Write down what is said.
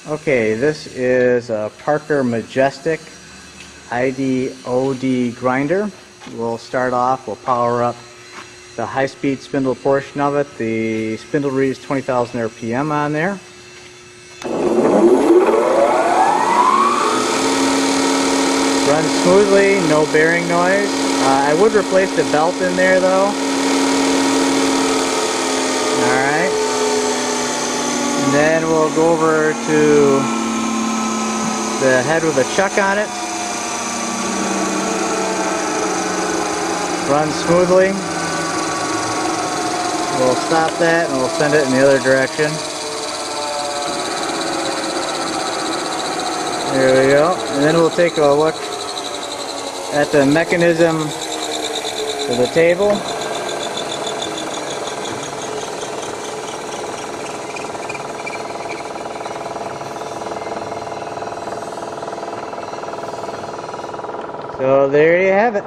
Okay, this is a Parker Majestic ID-OD grinder. We'll start off, we'll power up the high-speed spindle portion of it. The spindle reads 20,000 RPM on there. Runs smoothly, no bearing noise. I would replace the belt in there though. Alright. And then we'll go over to the head with a chuck on it. Runs smoothly. We'll stop that and we'll send it in the other direction. There we go. And then we'll take a look at the mechanism for the table. So there you have it.